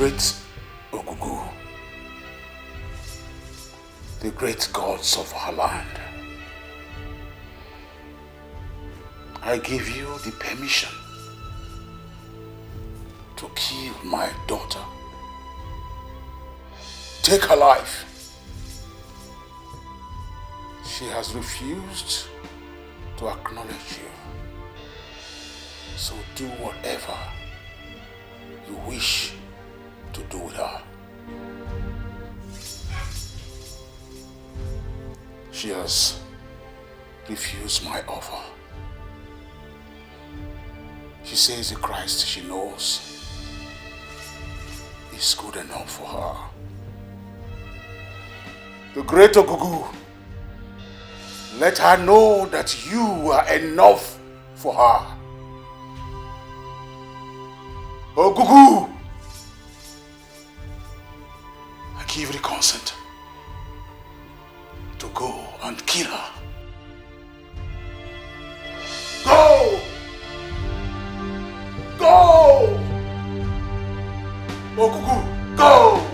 great Ogugu, the great gods of our land, I give you the permission to kill my daughter. Take her life. She has refused to acknowledge you. So do whatever you wish to do with her. She has refused my offer. She says the Christ she knows is good enough for her. The great Ogugu, let her know that you are enough for her. Ogugu, I give you the consent to go and kill her. Go! Go! Ogugu, go!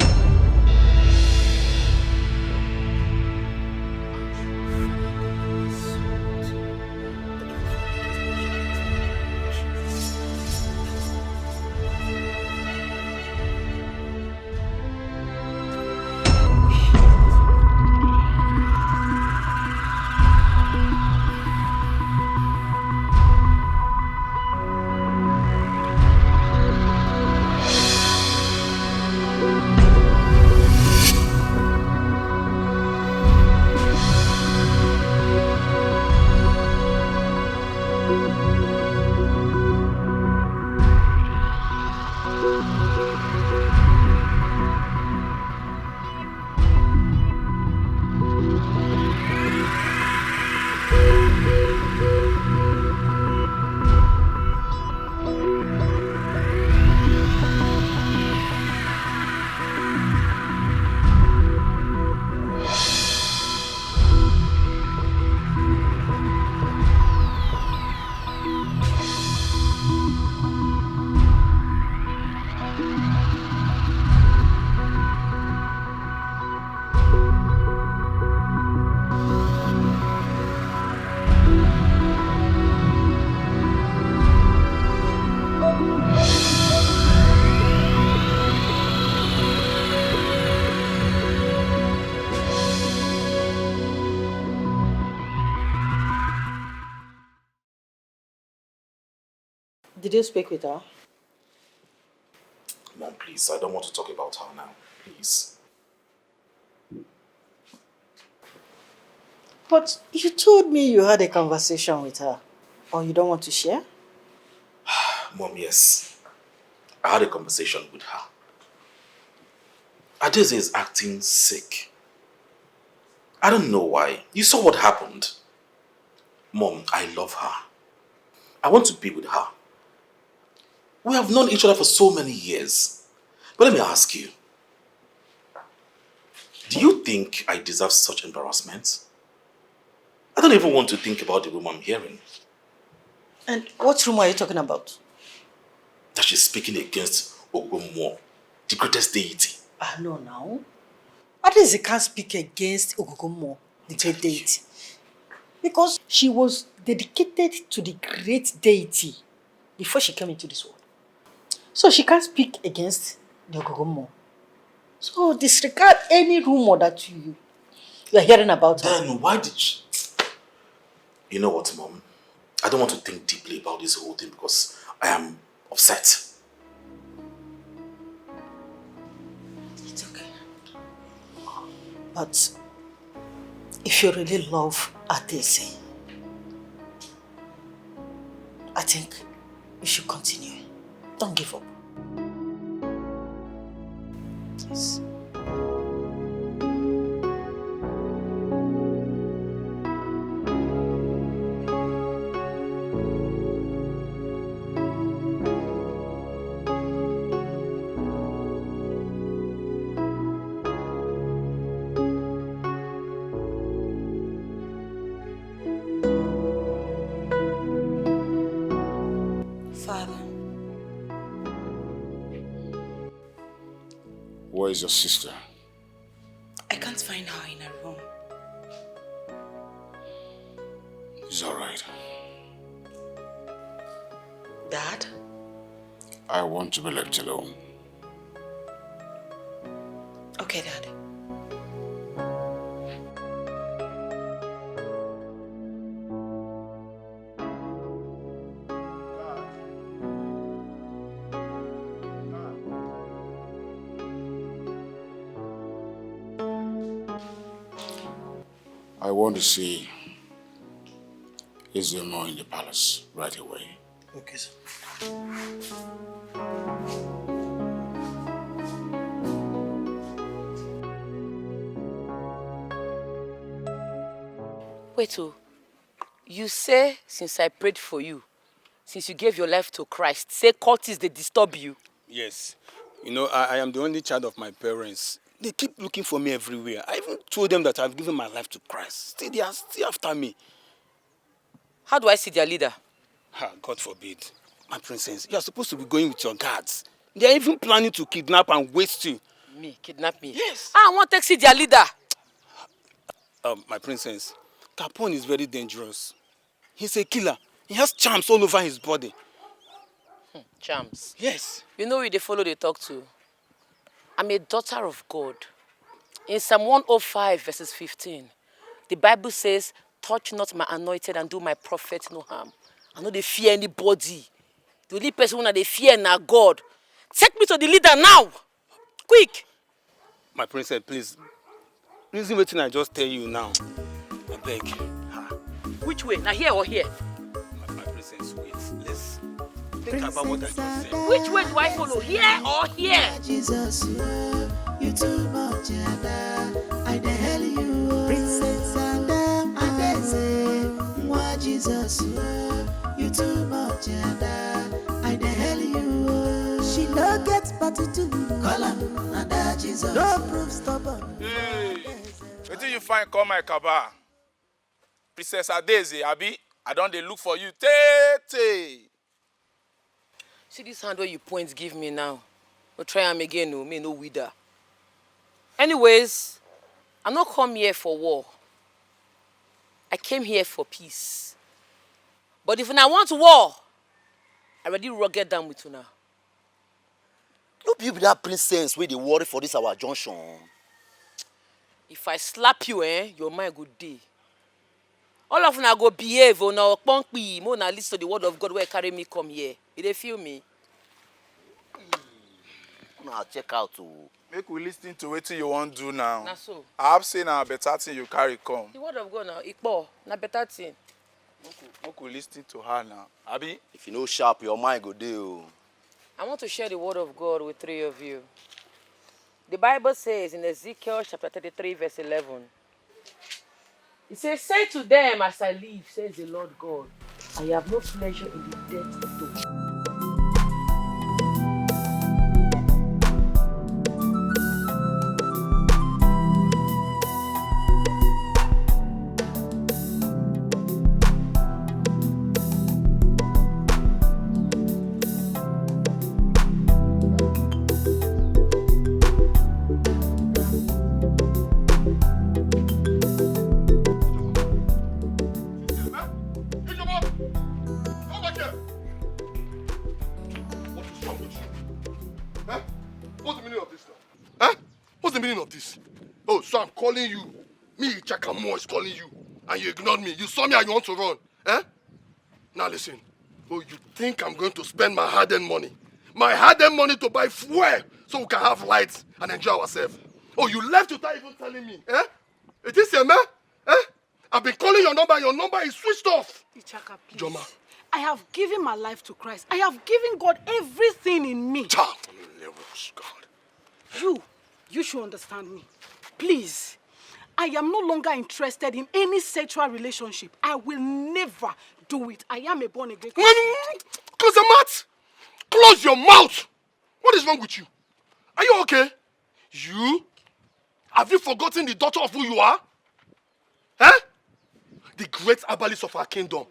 Did you speak with her? Mom, please, I don't want to talk about her now. Please. But you told me you had a conversation with her. Or you don't want to share? Mom, yes. I had a conversation with her. Adeze is acting sick. I don't know why. You saw what happened. Mom, I love her. I want to be with her. We have known each other for so many years. But let me ask you. Do you think I deserve such embarrassment? I don't even want to think about the rumor I'm hearing. And what rumor are you talking about? That she's speaking against Ogomo, the greatest deity. No, now. Adeze can't speak against Ogogomo, the great deity. Because she was dedicated to the great deity before she came into this world. So she can't speak against the Ogogomo. So disregard any rumor that you are hearing about her. Then why did she... You know what, Mom? I don't want to think deeply about this whole thing because I am upset. It's okay. But if you really love Adeze, I think you should continue. Don't give up. Yes. Where is your sister? I can't find her in her room. It's alright. Dad? I want to be left alone. Okay, Dad. I want to see is there more in the palace right away. Okay, sir. Wait, you say since I prayed for you, since you gave your life to Christ, say cultists they disturb you? Yes. You know, I am the only child of my parents. They keep looking for me everywhere. I even told them that I've given my life to Christ. Still, they are still after me. How do I see their leader? God forbid. My princess, you are supposed to be going with your guards. They are even planning to kidnap and waste you. Me? Kidnap me? Yes. I want to see their leader. My princess, Capone is very dangerous. He's a killer. He has charms all over his body. Charms. Yes. You know who they follow, they talk to. I'm a daughter of God. In Psalm 105, verses 15, the Bible says, touch not my anointed and do my prophet no harm. I know they fear anybody. The only person that they fear now God. Take me to the leader now. Quick. My princess, please. Reason what I just tell you now. I beg. Which way? Now here or here? My princess, wait. Let's think about what I just said. Which way do I follow? Here or here? Jesus, you too much, I the hell you, Princess and I say, why Jesus, you too much, I the hell you. She no gets party to call him, and that Jesus, no proof stubborn. Hey, where do you find call my kaba? Princess Adeze, Abi, I don't they look for you. Tete. See this hand where you point give me now. We'll try him again, no, me no wither. Anyways, I'm not come here for war. I came here for peace. But if I want war, I already rugged down with you now. No be that princess where they worry for this our junction. If I slap you, your mind go day. All of you go behave or now punkpi, mo na listen to the word of God where carry me come here. You dey feel me? Now check out to. Make we listen to what you want to do now. Na so. I have seen a better thing you carry come. The word of God now, ikpo, na better thing. Make we listen to her now. Abi? If you know sharp, your mind go deal. I want to share the word of God with three of you. The Bible says in Ezekiel chapter 33, verse 11, it says, say to them as I live, says the Lord God, I have no pleasure in the death of those. Oh, so I'm calling you. Me, Chakamo, is calling you. And you ignored me. You saw me and you want to run. Eh? Now listen. Oh, you think I'm going to spend my hard-earned money? My hard-earned money to buy fuel so we can have lights and enjoy ourselves. Oh, you left without even telling me. Eh? It is here, man? Eh? I've been calling your number is switched off. Ichaka, please. Joma. I have given my life to Christ. I have given God everything in me. God. You should understand me. Please, I am no longer interested in any sexual relationship. I will never do it. I am a born-again Christian. Close the mouth! Close your mouth! What is wrong with you? Are you okay? You? Have you forgotten the daughter of who you are? Eh? The great herbalist of our kingdom.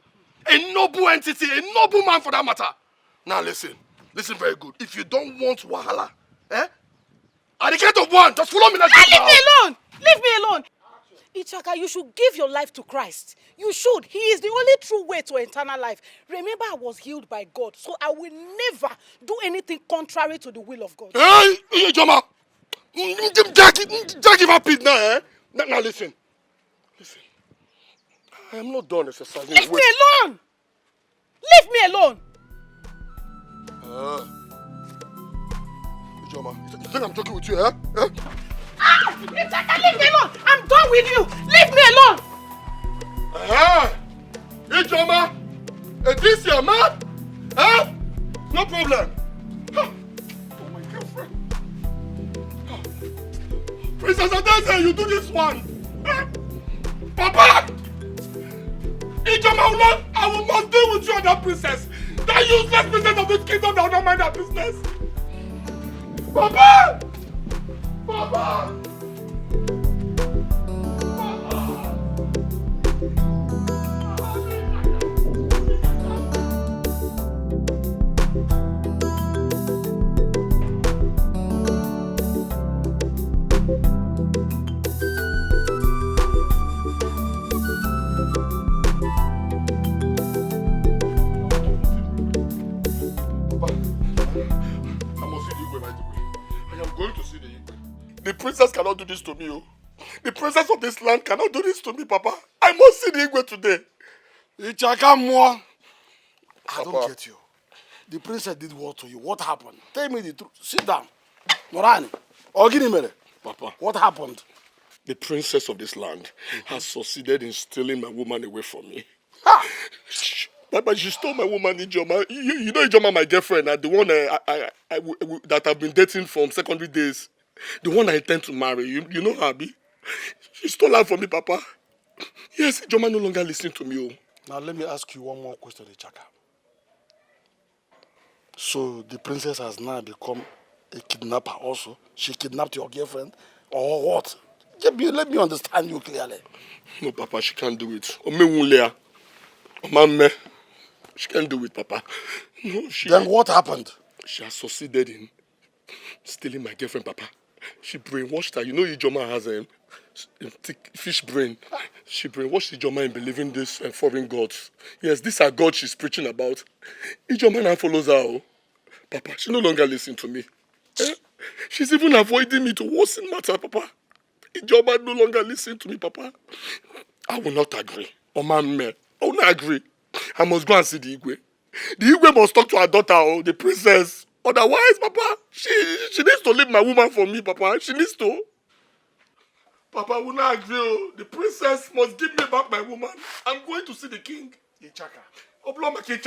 A noble entity, a noble man for that matter. Now listen very good. If you don't want wahala, At the count of one, just follow me. Leave me alone! Leave me alone! Ichaka, you should give your life to Christ. You should. He is the only true way to eternal life. Remember, I was healed by God, so I will never do anything contrary to the will of God. Hey, Joma. Just give up it now, eh? Now listen. Listen. I am not done exercising. Leave me alone! Leave me alone! Joma, you think I'm joking with you, eh? Ichaka, leave me alone! I'm done with you! Leave me alone! Hey, Joma, is this your man? Huh? No problem. Oh, my girlfriend. Princess Adese, you do this one. Papa! Ijoma, I must deal with you and that princess. That useless princess of this kingdom that will not mind that business. Papa! Papa! The princess cannot do this to me, oh. The princess of this land cannot do this to me, Papa. I must see the Igwe today. Ichaka, I don't get you. The princess did what to you? What happened? Tell me the truth. Sit down. Morani, Oginimere. Papa. What happened? The princess of this land has succeeded in stealing my woman away from me. Ha! Papa, she stole my woman, Ijoma. You know Ijoma, my girlfriend, the one that I've been dating from secondary days. The one I intend to marry. You know her, Abi? She stole her from me, Papa. Yes, Ijoma no longer listens to me. Oh. Now let me ask you one more question, Ichaka. So the princess has now become a kidnapper also? She kidnapped your girlfriend? Or what? Let me understand you clearly. No, Papa, she can't do it. Omewunlea. Omame. She can't do it, Papa. No, she... Then what happened? She has succeeded in stealing my girlfriend, Papa. She brainwashed her. You know Ijoma has a fish brain. She brainwashed Ijoma in believing this foreign gods. Yes, these are gods she's preaching about. Ijoma now follows her. Oh. Papa, she no longer listens to me. Eh? She's even avoiding me to worsen matter, Papa. Ijoma no longer listens to me, Papa. I will not agree. Oh, man, I will not agree. I must go and see the Igwe. The Igwe must talk to her daughter, oh, the princess. Otherwise, Papa, she needs to leave my woman for me, Papa. She needs to. Papa, I will not agree. Oh. The princess must give me back my woman. I'm going to see the king. Ichaka. I'm going back there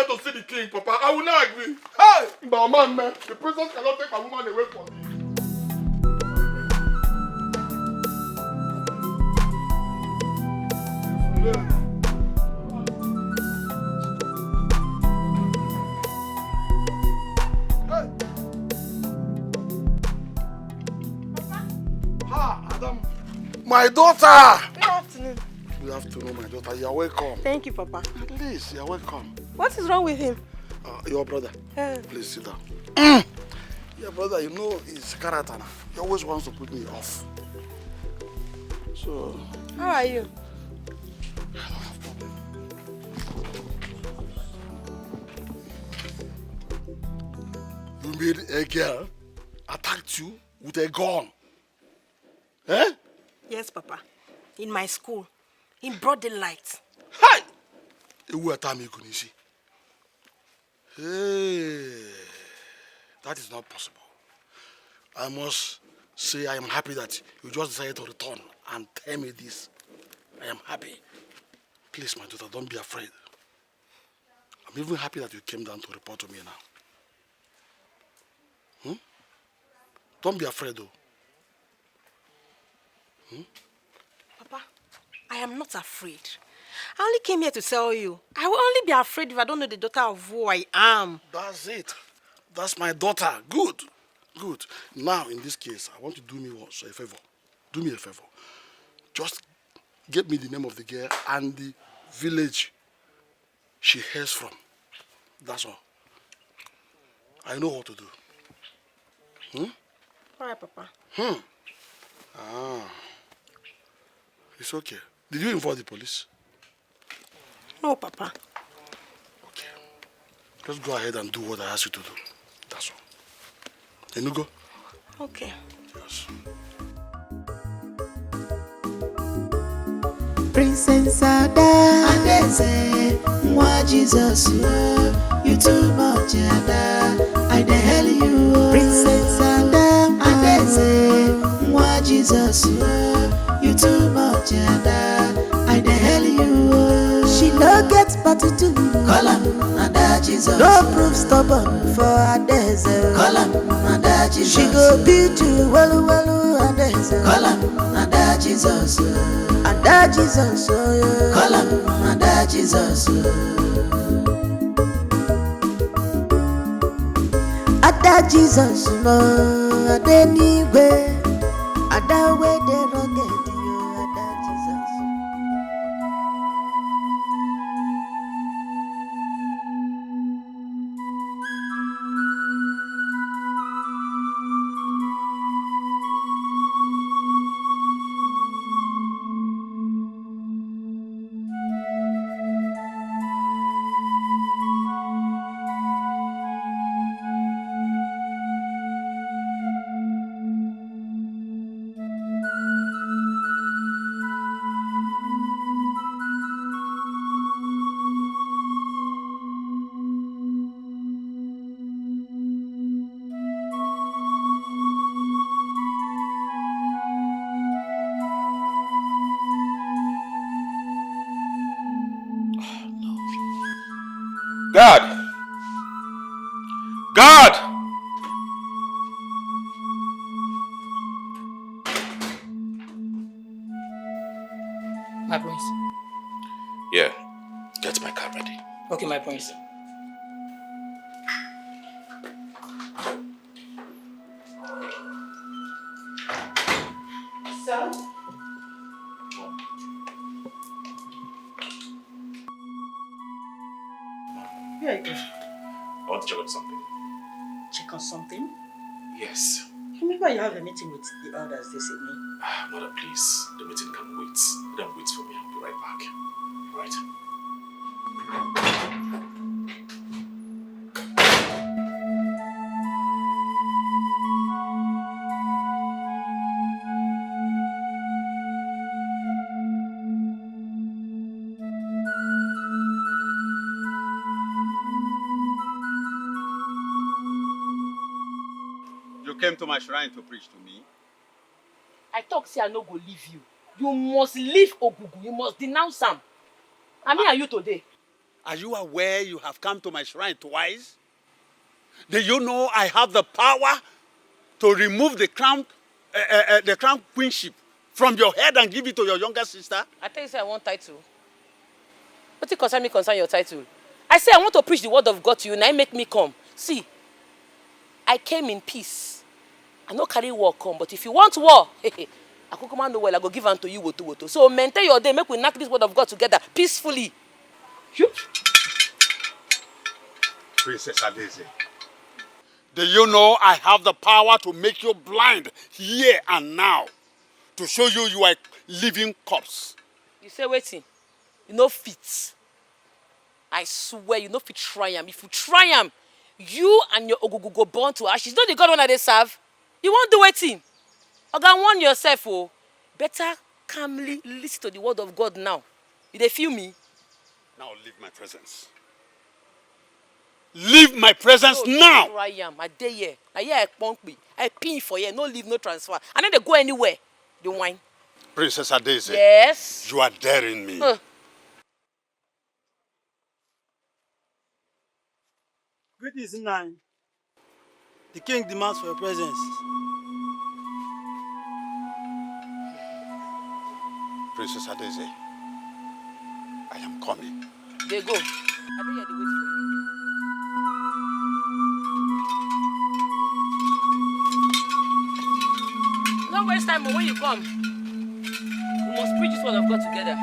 to see the king, Papa. I will not agree. Hey! But man, the princess cannot take my woman away from me. Adam. My daughter! Good afternoon. Good afternoon, my daughter. You are welcome. Thank you, Papa. Please, you are welcome. What is wrong with him? Your brother. Yeah. Please sit down. Your brother, you know, his character now. He always wants to put me off. So... How are you? I don't have problem. You made a girl attack you with a gun. Eh? Yes, Papa. In my school. In broad daylight. Hi! Hey, that is not possible. I must say I am happy that you just decided to return and tell me this. I am happy. Please, my daughter, don't be afraid. I'm even happy that you came down to report to me now. Don't be afraid, though. Papa, I am not afraid. I only came here to tell you. I will only be afraid if I don't know the daughter of who I am. That's it. That's my daughter. Good. Good. Now, in this case, I want you to do me a favor. Do me a favor. Just get me the name of the girl and the village she hails from. That's all. I know what to do. All right, Papa. It's okay. Did you inform the police? No, Papa. Okay. Just go ahead and do what I asked you to do. That's all. Then you go. Okay. Yes. Princess Ada, Adeze, Mwa Jesus, you too much, Ada. I the hell you, Princess Ada, Adeze, Mwa Jesus, you too much, Ada. I the hell you. She no get party to call him Ada Jesus. No proof stubborn for Adeze. Call him Ada Jesus. She go beat you, well, Adeze. Call him Ada Jesus. Ada Jesus, call him Ada Jesus. Ada Jesus, no, Ada anywhere, Ada where they rocket you, Ada Jesus. God! God! My prince. Yeah, get my car ready. Okay, my prince. So? Where are you going? I want to check on something. Check on something? Yes. Remember you have a meeting with the elders this evening. Mother, please. The meeting can wait. Let them wait for me. I'll be right back. Right? You came to my shrine to preach to me? I talk say I no go leave you. You must leave Ogugu. You must denounce him. I mean, are you today? Are you aware you have come to my shrine twice? Do you know I have the power to remove the crown queenship from your head and give it to your younger sister? I tell you say I want title. What it concern your title? I say I want to preach the word of God to you. Now make me come. See, I came in peace. I no carry war come, but if you want war, I could command the well, I go give unto you woto. So maintain your day, make we knock this word of God together peacefully. Princess Adeze, do you know I have the power to make you blind here and now? To show you you are a living corpse. You say waiting. You no fit. I swear you no fit try am. If you try am, you and your Ogugu go burn to ashes. Not the God one they serve. You won't do waiting. Oga, warn yourself, oh. Better calmly listen to the word of God now. You dey feel me? Now leave my presence. Leave my presence now. Try am. I dey here. I hear I punk me. I pin for here. No leave, no transfer. I no dey go anywhere. The wine. Princess Adeze. Yes. You are daring me. Greetings, Nine. The king demands for your presence. Princess Adeze, I am coming. They go. I dey here dey wait for you. Don't waste time when you come. We must preach this word of God together.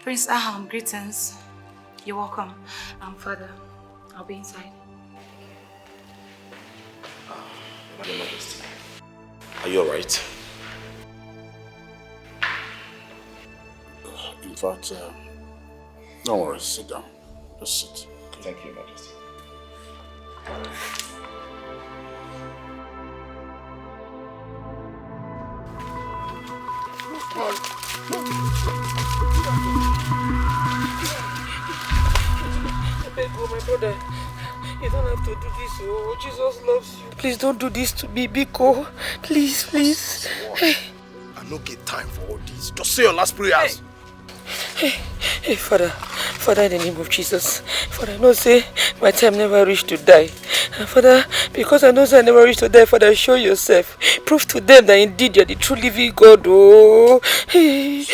Prince Aham, greetings. You're welcome. Father, I'll be inside. Your Majesty. Are you alright? In fact, don't worry, sit down. Just sit. Thank you, Your Majesty. My brother, you don't have to do this. Oh, Jesus loves you. Please don't do this to me, Biko. Please, please. Hey. I don't get time for all this. Just say your last prayers. Hey, Father, in the name of Jesus, Father, I know say my time never reached to die. And Father, because I know say I never reached to die, Father, show yourself. Prove to them that indeed you're the true living God. Oh, hey.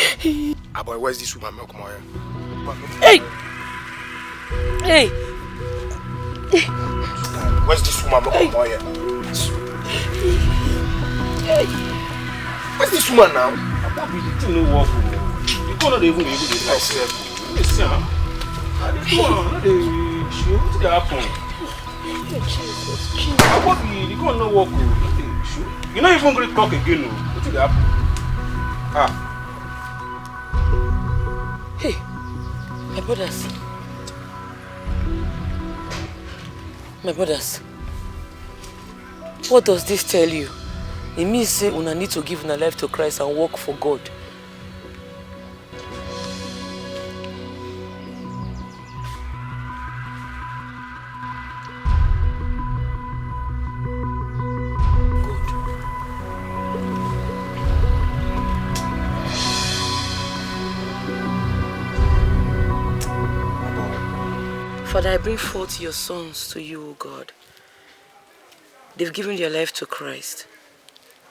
Boy, where's this woman? Come on Hey! Hey! Where's this woman? Come on here. Hey! Where's this woman now? You don't even able to try self. Listen, come on, what's that happen? You can't not walk. You not even going to talk again. What's that happen? Hey, my brothers, what does this tell you? It means say una need to give una life to Christ and work for God. Father, I bring forth your sons to you, O God. They've given their life to Christ.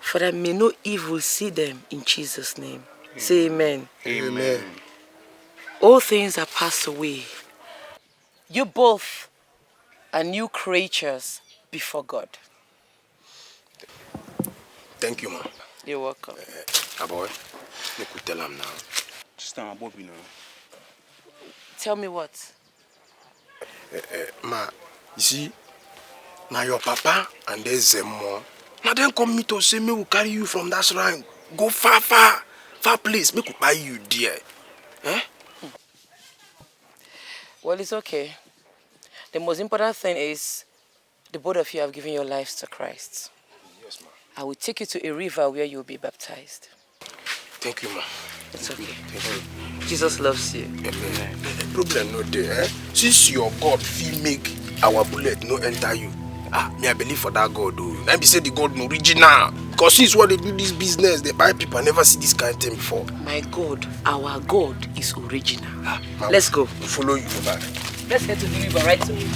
Father, may no evil see them in Jesus' name. Amen. Say amen. Amen. All things are passed away. You both are new creatures before God. Thank you, Mom. You're welcome. Boy, you could tell him now. Just tell Bobby now. Tell me what? Ma, you see, now your papa and there's them more. Now then come me to say me will carry you from that shrine. Go far place. Me could buy you dear. Eh? Well, it's okay. The most important thing is the both of you have given your lives to Christ. Yes, ma. I will take you to a river where you will be baptized. Thank you, ma. It's okay. Thank you. Jesus loves you. Amen. Problem no there, eh? Since your God feel make our bullet no enter you. Me I believe for that God though. Let me say the God no original. Because since what they do this business, they buy people. I never see this kind of thing before. My God, our God is original. Let's go. Follow you back. Let's head to the river right away.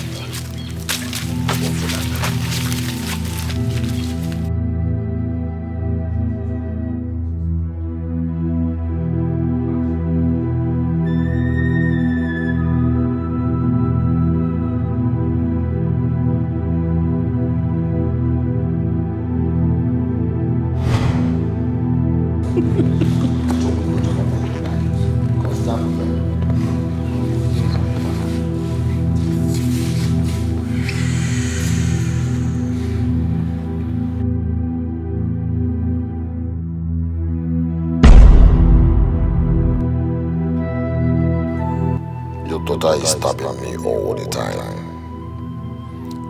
Daughter is stabbing me all the time.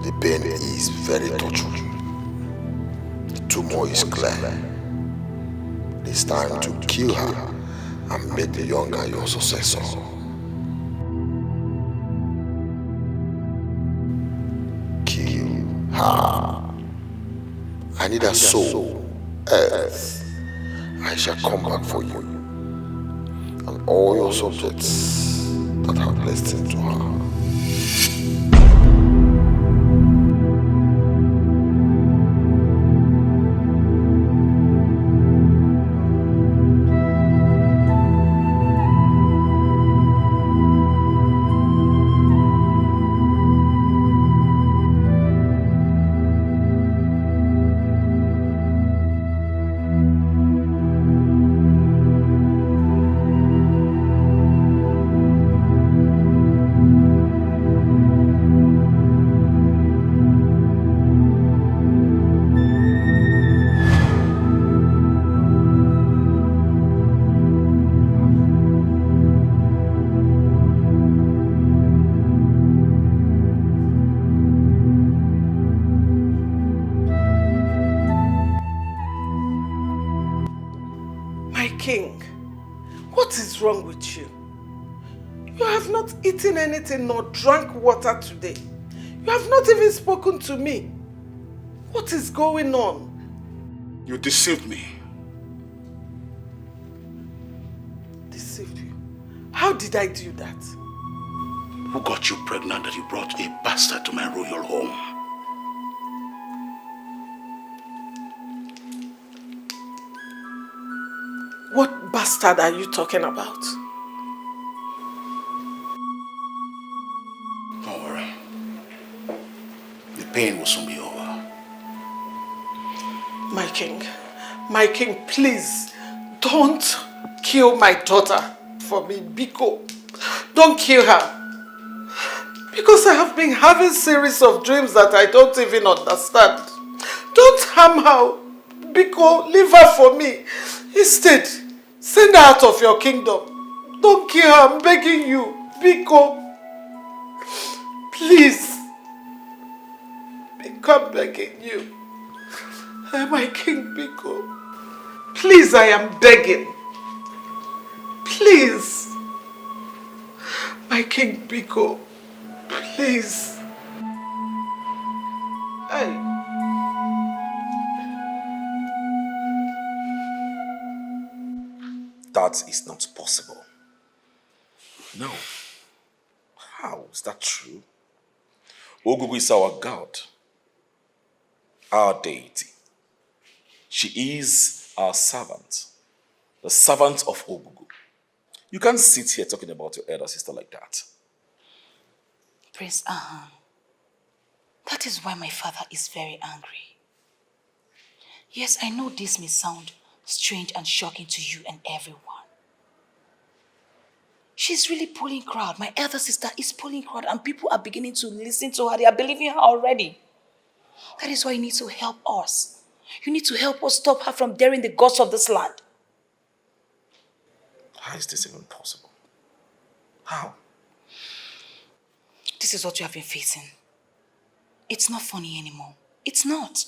The pain is very touching. The tumor is clear. It's time to kill her and make the younger your successor. Kill her. I need a soul, else I shall come back for you and all your subjects that have blessed into her. What is wrong with you? You have not eaten anything nor drank water today. You have not even spoken to me. What is going on? You deceived me. Deceived you? How did I do that? Who got you pregnant that you brought a bastard to my royal home? What bastard are you talking about? Don't worry. The pain will soon be over. My king, please don't kill my daughter for me, Biko. Don't kill her. Because I have been having series of dreams that I don't even understand. Don't harm her. Biko, leave her for me. Instead, send her out of your kingdom. Don't kill her, I'm begging you. Biko. Please. Biko, I'm begging you. My king, Biko. Please, I am begging. Please. My king, Biko. Please. Hey. That is not possible. No. How is that true? Ogugu is our God, our deity. She is our servant, the servant of Ogugu. You can't sit here talking about your elder sister like that. Prince Aham, that is why my father is very angry. Yes, I know this may sound strange and shocking to you and everyone. She's really pulling crowd. My elder sister is pulling crowd and people are beginning to listen to her. They are believing her already. That is why you need to help us. You need to help us stop her from daring the gods of this land. How is this even possible? How? This is what you have been facing. It's not funny anymore. It's not.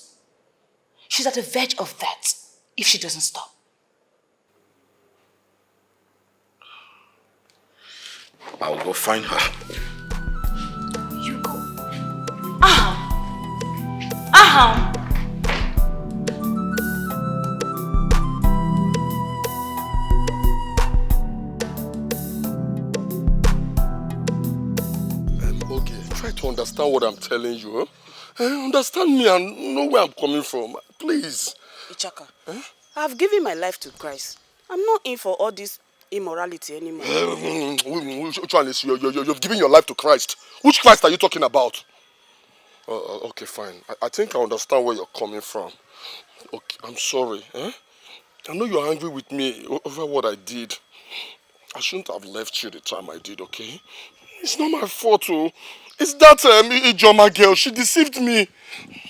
She's at the verge of that if she doesn't stop. I'll go find her. You go. Aham! Aham! Okay, try to understand what I'm telling you. Huh? Understand me and know where I'm coming from. Please. Ichaka, I've given my life to Christ. I'm not in for all this immorality anymore. Which one is you've given your life to Christ? Which Christ are you talking about? Okay, fine. I think I understand where you're coming from. Okay, I'm sorry. I know you're angry with me over what I did. I shouldn't have left you the time I did, okay? It's not my fault, oh. It's that Ijoma girl. She deceived me.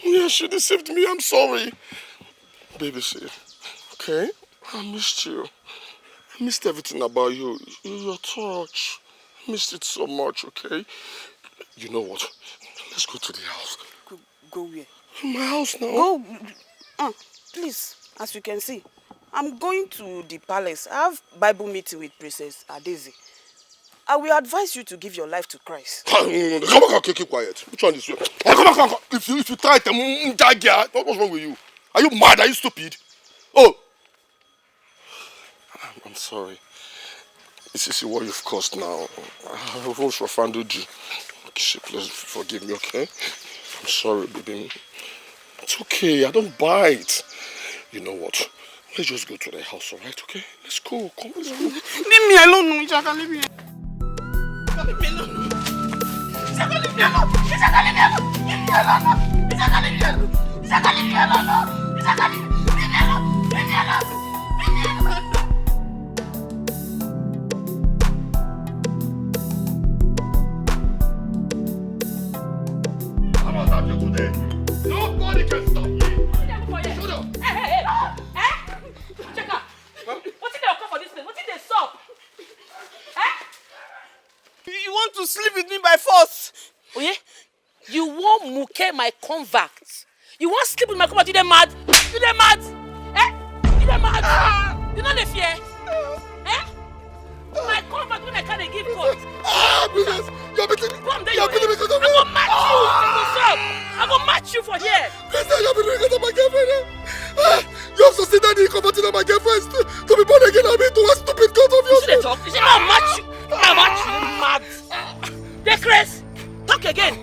Yeah, she deceived me. I'm sorry. Baby, see, okay? I missed you. I missed everything about you. Your touch. I missed it so much, okay? You know what? Let's go to the house. Go where? My house now. Go. Please, as you can see, I'm going to the palace. I have Bible meeting with Princess Adeze. I will advise you to give your life to Christ. Come on, keep quiet. Which one is you? Come on. If you try to die, what's wrong with you? Are you mad? Are you stupid? Oh! I'm sorry. This is what you've caused now. I won't offended you. Please forgive me, okay? I'm sorry, baby. It's okay. I don't bite. You know what? Let's just go to the house, alright? Okay? Let's go. Come, let's go. Leave me alone, Ichaka. Leave me alone. Leave me alone. Ichaka, leave me alone. Ichaka, leave me alone. Leave me alone. Ichaka, leave me alone. Ichaka, leave me alone. Ichaka, leave me alone. Leave me alone. Leave me alone. I'm not happy today. Nobody can stop me. Shut up. Hey. Cheka, what did they occur for this place? What did they stop? You want to sleep with me by force? Oh yeah? You want muke my convert? You want sleep with my convert? You dey mad? You dey mad? You dey mad? You know the fear? I can't give God. Princess, you're beating me. Come there, You're beating me because of me. I'm gonna match you. I'm gonna match you for here. Princess, you're beating me because of my girlfriend. You have succeeded in converting my girlfriend to be born again. I mean, to a stupid God of yours. You see the talk? You see, I'll match you. I'll match you. Mad. Decrease. Talk again.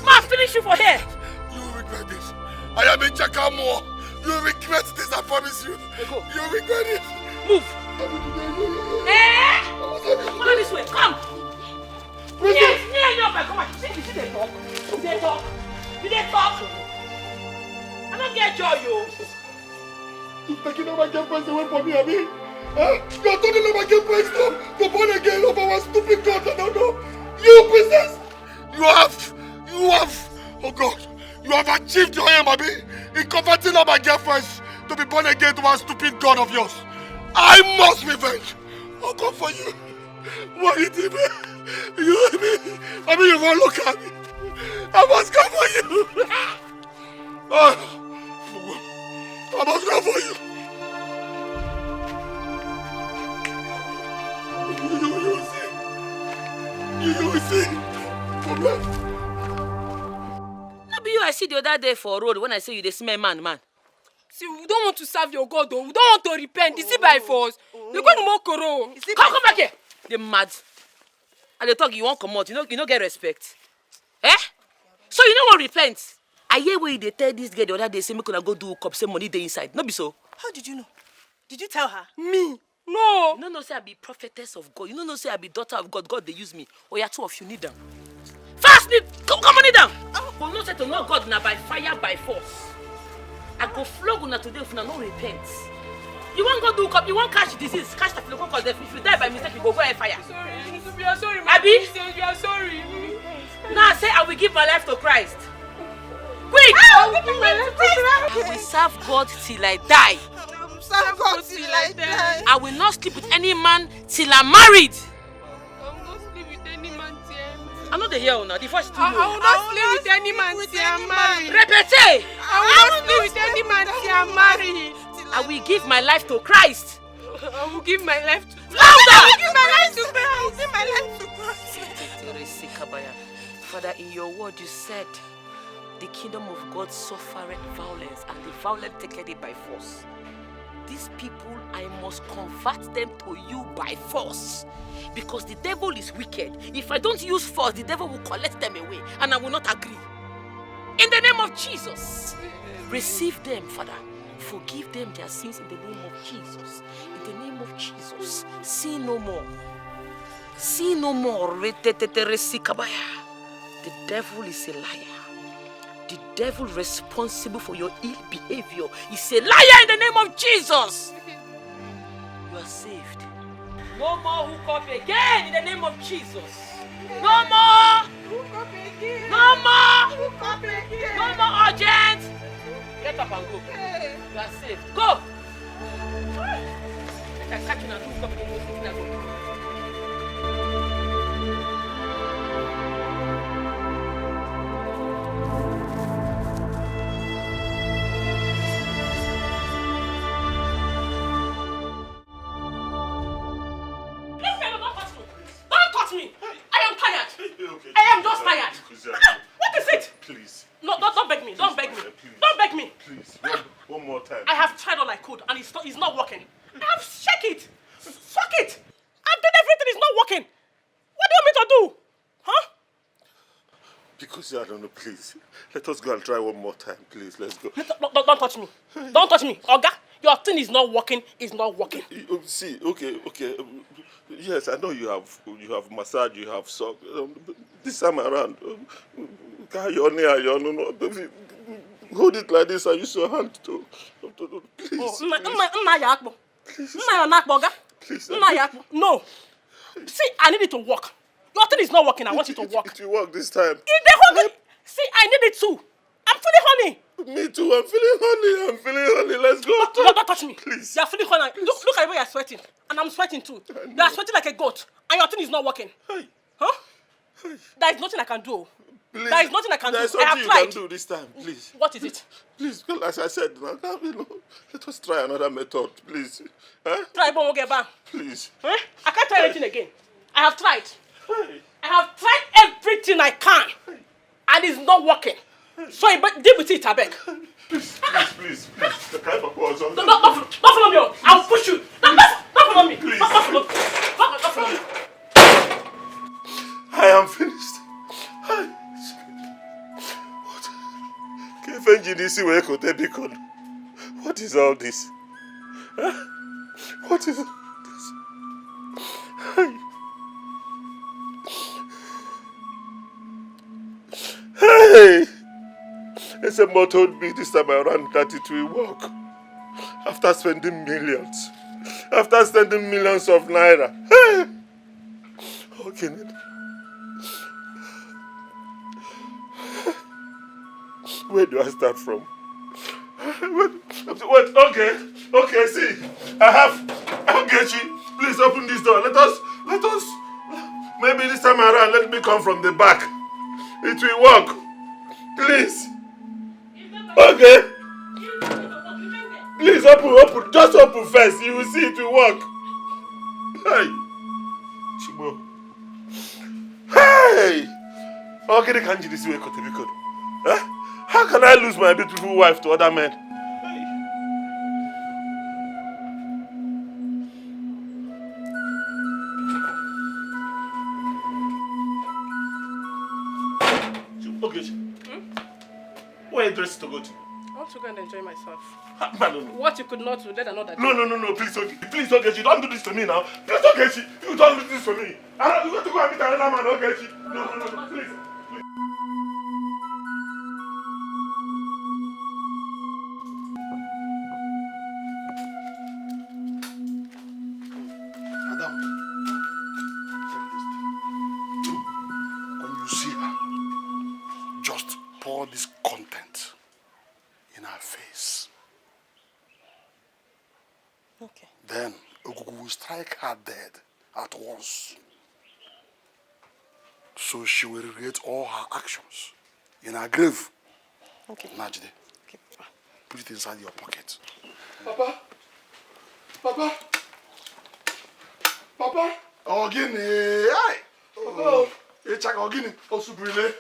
Ma, finish you for here. You will regret this. I am in Chakamo. You will regret this, I promise you. Go. You will regret it. Move. Follow this way. Come. Yes, come on. See they talk. They talk. They talk. I don't get joy, you. You're taking all my girlfriends away from me, Abi. You're taking all my girlfriends to born again of our stupid God. I don't know. You, princess. You have, oh God, you have achieved your aim, Abi, in converting all my girlfriends to be born again to our stupid God of yours. I must revenge. I'll come for you. What you did, man? I mean, you won't look at me. I must come for you. I must come for you. You will see. No be you I see the other day for road when I say you the smell man. See, we don't want to serve your God, though. We don't want to repent. Is it by force? They're going to mock Koro. Come back here. They mad. And they talk, you won't come out. You don't get respect. Eh? So you don't want to repent. I hear where they tell this girl the other day, say, make her go do cup, say money they inside. No be so. How did you know? Did you tell her? Me? No. You don't know say I be prophetess of God. You don't know say I be daughter of God. God, they use me. Oh, yeah, two of you need them. Fast, come on, kneel down. But not say to know God now by fire, by force. I go flog una today if una no repent. You won't go do cup, you won't catch disease, catch the flu, because if you die by mistake, you go air fire. Sorry, we are sorry, my Abi? We are sorry. Now I say I will give my life to Christ. Quick! I will give my life to Christ. I will serve God till I die. I will serve God till I die. I will not sleep with any man till I'm married. I will not sleep with any man till I'm I know the hear now. The first two. I will not sleep with any man till I'm married. Repete! I will not sleep with any man till I'm married. I will give my life to Christ. I will give my life to Louder! I will give my life to Christ. I will give my life to Christ. Father, in your word you said, the kingdom of God suffereth violence, and the violent taketh it by force. These people, I must convert them to you by force. Because the devil is wicked. If I don't use force, the devil will collect them away, and I will not agree. In the name of Jesus, receive them, Father. Forgive them their sins in the name of Jesus. In the name of Jesus, sin no more. Sin no more. The devil is a liar. The devil responsible for your ill behavior is a liar in the name of Jesus. You are saved. No more hook up again in the name of Jesus. No more. No more. No more urgent. Get up and go. You are saved. Go. I can catch you and hook up again. I am just tired. What is it? Please. No, don't beg me. Don't beg me. Don't beg me. Please. One more time. I have tried all I could and it's not working. I have checked it. Fuck it. I've done everything. It's not working. What do you want me to do? Huh? Because I don't know, please. Let us go and try one more time, please. Let's go. Don't touch me. Don't touch me. Oga, your thing is not working. It's not working. See, okay. Yes, I know you have massage, you have sock. This time around, hold it like this and use your hand to please. Please. No. See, I need it to work. Your thing is not working. I want it to work. It will work this time. See, I need it too. I'm feeling honey. Me too. I'm feeling honey. Let's go. Don't touch me. Please. You're feeling honey. Look at the way you're sweating. And I'm sweating too. You're sweating like a goat. And your thing is not working. Hey. Huh? Hey. There is nothing I can do. Please. There is nothing I can do. There's I have something tried. you can do this time, please. What is it? Please, as I said, let us try another method, please. Huh? Try, but we'll get back. Please. Huh? I can't try anything again. I have tried. Hey. I have tried everything I can. And it's not working. So you better deal with it, I beg. Please. The kind of person. Don't follow me. I'll push you. Don't follow me. Please. Don't follow me. Don't follow me. I am finished. What is all this? Huh? What is all this? Hey! SMO told me this time around that it will work. After spending millions. After spending millions of naira. Hey! Okay. Where do I start from? Wait, okay, see. I'll get you. Please open this door. Let us, maybe this time around, let me come from the back. It will work. Please. Okay. Please open. Just open first. You will see it will work. Hey. Chibo. Hey. Okay, they can't do this way, Kotebikod. Huh? How can I lose my beautiful wife to other men? Okay. Where are you dressed to go to? I want to go and enjoy myself. No. What you could not do, let another do. No, please, okay, don't do this to me now. Please, okay, you don't do this to me. You got to go and meet another man, okay? No, please. Madam, when you see her, just pour this content in her face. Okay. Then Ogugu will strike her dead at once. So she will regret all her actions in her grave. Okay. Najide, okay. Put it inside your pocket. Papa. Ogini, hey. Oh, Ogini. Osubrile.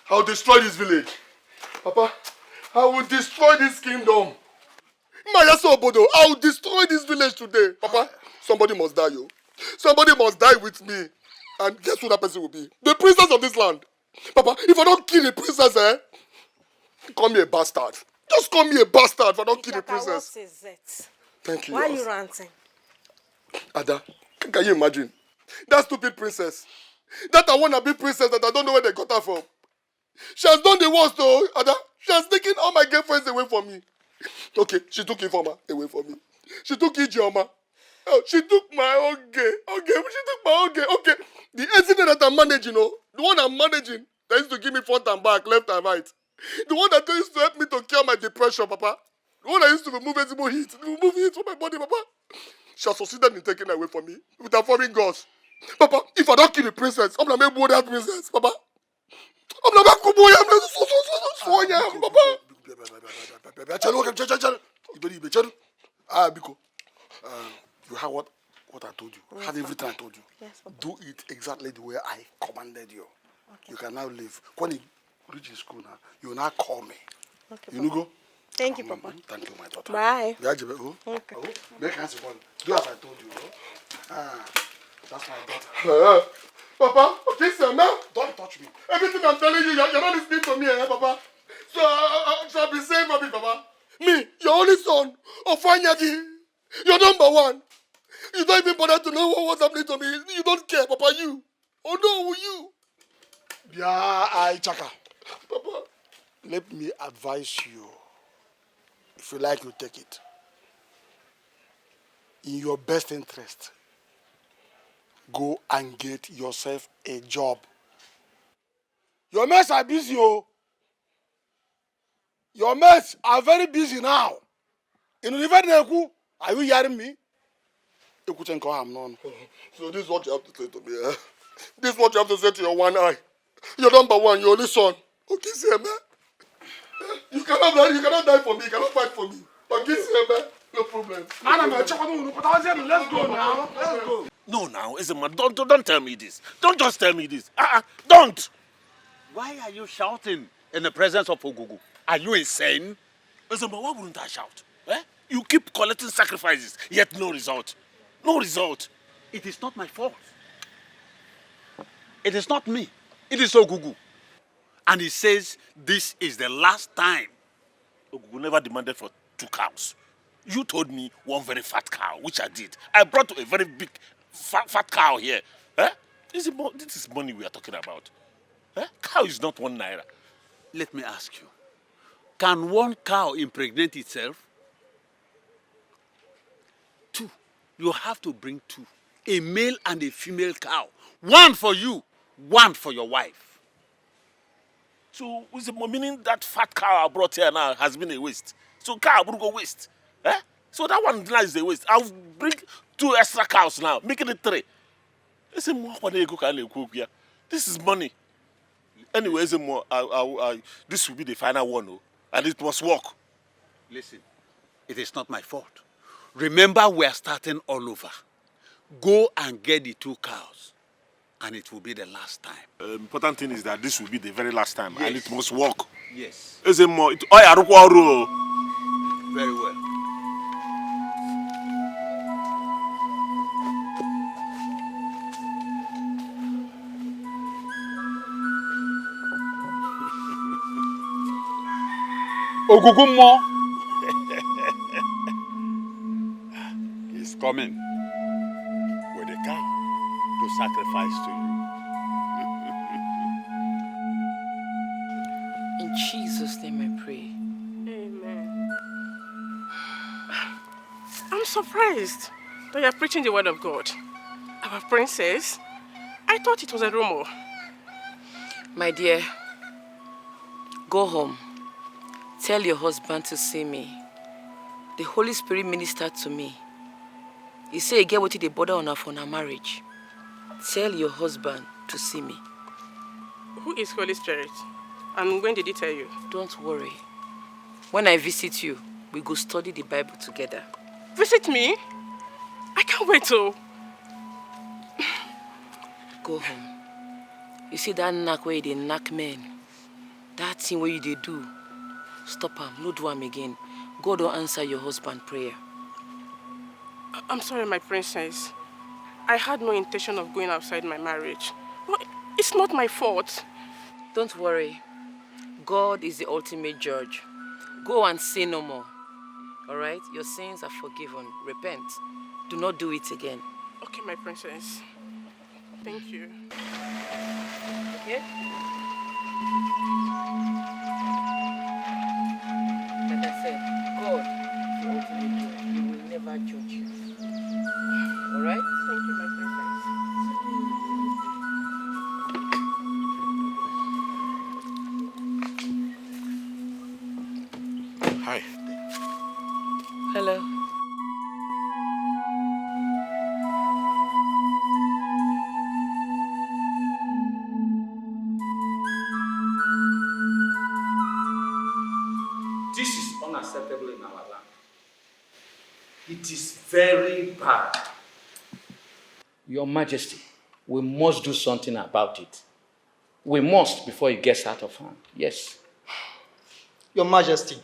I'll destroy this village. Papa, I will destroy this kingdom. Mayaso I will destroy this village today. Papa, somebody must die, yo. Somebody must die with me. And guess who that person will be? The princess of this land. Papa, if I don't kill the princess, call me a bastard. Just call me a bastard if I don't kill the princess. What is it? Thank you. Why are you ranting? Ada, can you imagine? That stupid princess. That I wanna be princess that I don't know where they got her from. She has done the worst though, Ada. She has taken all my girlfriends away from me. Okay, she took Ifeoma away from me. She took Ijeoma. Oh, she took my own gay. Okay, she took my own gay. Okay, the incident that I'm managing, the one I'm managing, that used to give me front and back, left and right. The one that used to help me to cure my depression, Papa. The one that used to remove heat from my body, Papa. She has succeeded in taking away from me with her foreign gods. Papa, if I don't kill the princess, I'm not going to that princess, Papa. I'm not going to Biko. You have what I told you. Yes, had everything I told you. Yes, Papa. Do it exactly the way I commanded you. Okay. You can now leave. When you reach school now, you will now call me. Okay, you know go? Thank you, Papa. Thank you, my daughter. Bye. Okay. Make hands upon. Do as I told you. That's my daughter. Papa, okay, sir, now. Don't touch me. Everything I'm telling you, you're not listening to me, Papa. So I'll be safe for me, Papa. Me, your only son, Ofanyagi. You're number one. You don't even bother to know what's happening to me. You don't care, Papa, you. Oh no, you. Yeah, Chaka. Papa, let me advise you. If you like, you take it. In your best interest, go and get yourself a job. Your mates are busy, oh. Your mates are very busy now. In Universal, are you hearing me? So this is what you have to say to me, eh? This is what you have to say to your one eye. You're number one, your only son. Okay, see, man. You cannot die for me, you cannot fight for me. Okay, see, man. No problem. Let's go now. Let's go. No, now, Ezema, don't tell me this. Don't just tell me this. Don't! Why are you shouting in the presence of Ogugu? Are you insane? Ezema, why wouldn't I shout? Eh? You keep collecting sacrifices, yet no result. No result. It is not my fault. It is not me. It is Ogugu. And he says this is the last time. Ogugu never demanded for 2 cows. You told me 1 very fat cow, which I did. I brought a very big fat cow here. Eh? This is money we are talking about. Eh? Cow is not 1 naira. Let me ask you. Can 1 cow impregnate itself? 2. You have to bring 2. A male and a female cow. 1 for you, 1 for your wife. So, meaning that fat cow I brought here now has been a waste. So, cow will go waste. Eh? So, that one now is a waste. I'll bring 2 extra cows now, making it 3. This is money. Anyway, this will be the final one, oh, and it must work. Listen, it is not my fault. Remember, we are starting all over. Go and get the 2 cows, and it will be the last time. Important thing is that this will be the very last time, yes. And it must work. Yes. Very well. Ogugumo is coming with a cow to sacrifice to you. In Jesus' name I pray. Amen. I'm surprised that you're preaching the word of God. Our princess, I thought it was a rumor. My dear, go home. Tell your husband to see me. The Holy Spirit ministered to me. He said, get what they bother on her for her marriage. Tell your husband to see me. Who is Holy Spirit? And when did he tell you? Don't worry. When I visit you, we go study the Bible together. Visit me? I can't wait to. Go home. You see that knack where they knack men? That thing where they do. Stop him, no do him again. God will answer your husband's prayer. I'm sorry, my princess. I had no intention of going outside my marriage. But it's not my fault. Don't worry. God is the ultimate judge. Go and sin no more. Alright? Your sins are forgiven. Repent. Do not do it again. Okay, my princess. Thank you. Yeah? Like I said, God is the ultimate judge. He will never judge you. Alright? Thank you, my princess. Hi. Hello. This is unacceptable in our land. It is very bad. Your Majesty, we must do something about it. We must before it gets out of hand. Yes. Your Majesty,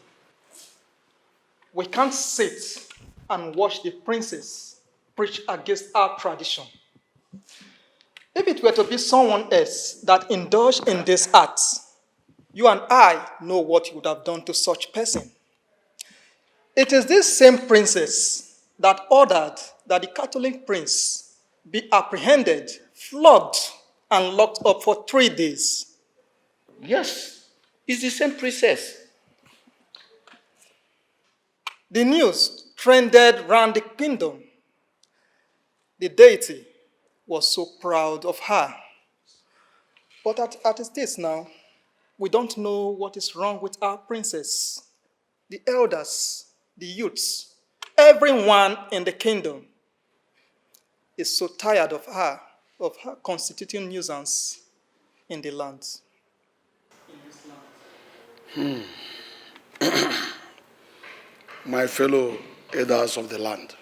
we can't sit and watch the princess preach against our tradition. If it were to be someone else that indulged in this act, you and I know what you would have done to such person. It is this same princess that ordered that the Catholic prince be apprehended, flogged, and locked up for 3 days. Yes, it's the same princess. The news trended round the kingdom. The deity was so proud of her. But at a stage now, we don't know what is wrong with our princess. The elders, the youths, everyone in the kingdom is so tired of her constituting nuisance in the land. My fellow elders of the land,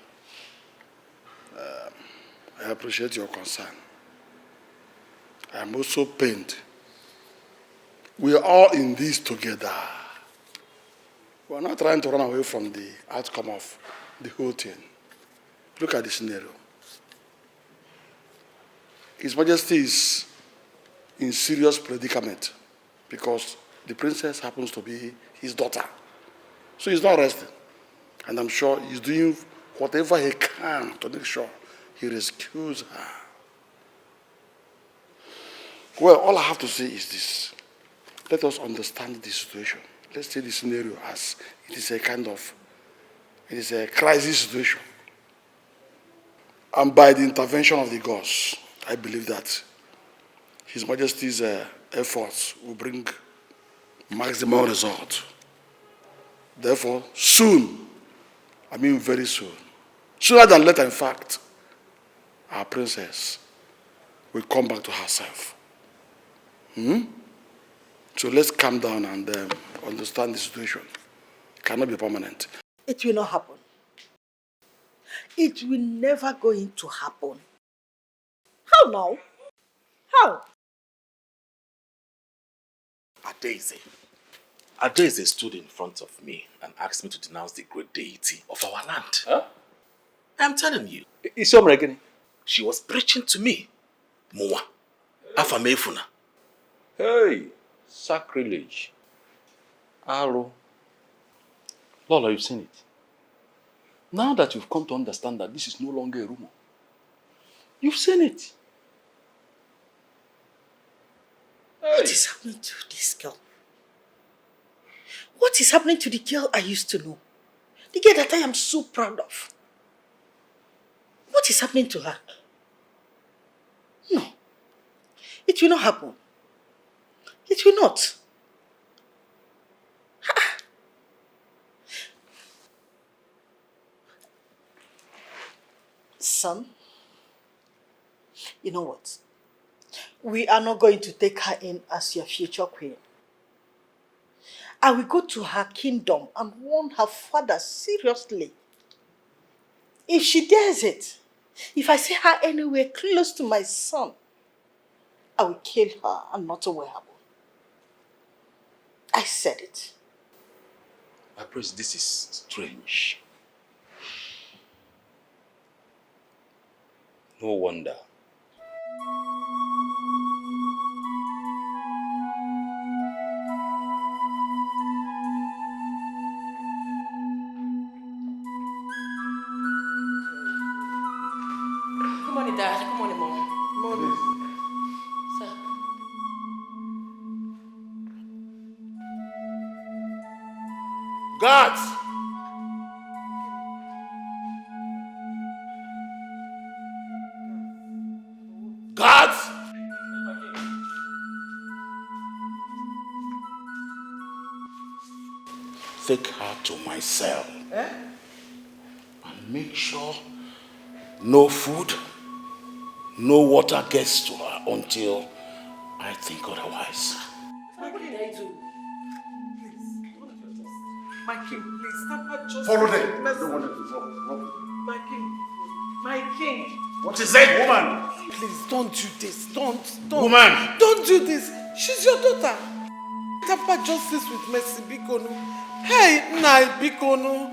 I appreciate your concern. I am also pained. We are all in this together. We are not trying to run away from the outcome of the whole thing. Look at the scenario. His Majesty is in serious predicament because the princess happens to be his daughter. So he's not resting. And I'm sure he's doing whatever he can to make sure he rescues her. Well, all I have to say is this. Let us understand the situation. Let's take the scenario as it is a crisis situation. And by the intervention of the gods, I believe that His Majesty's efforts will bring maximum result. Therefore, soon, I mean very soon, sooner than later, in fact, our princess will come back to herself. So let's calm down and understand the situation. It cannot be permanent. It will not happen. It will never going to happen. How now? How? Adeze stood in front of me and asked me to denounce the great deity of our land. Huh? I'm telling you. She was preaching to me. Moa. Afamefuna. Hey, sacrilege. Aro. Lola, you've seen it. Now that you've come to understand that this is no longer a rumor, you've seen it. Hey. What is happening to this girl? What is happening to the girl I used to know? The girl that I am so proud of. What is happening to her? No. It will not happen. It will not. Son, you know what? We are not going to take her in as your future queen. I will go to her kingdom and warn her father seriously. If she dares it, if I see her anywhere close to my son, I will kill her and not a wearable. I said it. My prince, this is strange. No wonder. Good morning, Dad. Good morning, Mom. Morning. Sir. Guards! Guards! Take her to my cell. And make sure no food, no water gets to her until I think otherwise. What did I do? My king, please, Papa, just... Follow them. Don't want them to rob. My king. My king. What is it, woman? Please, don't do this. Don't. Woman! Don't do this. She's your daughter. Papa, justice with mercy, Bikono. Hey, Nai, Bikono.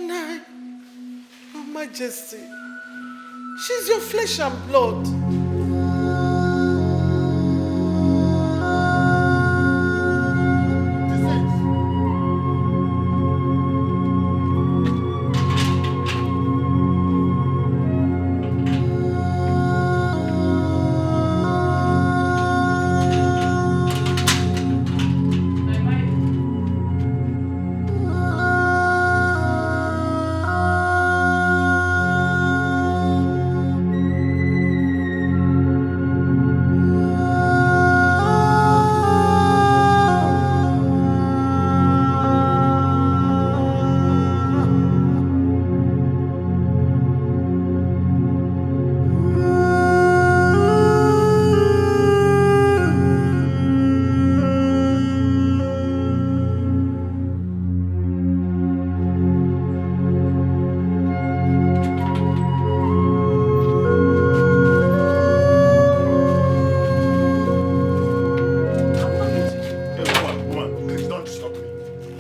Nai, Your Majesty. She's your flesh and blood.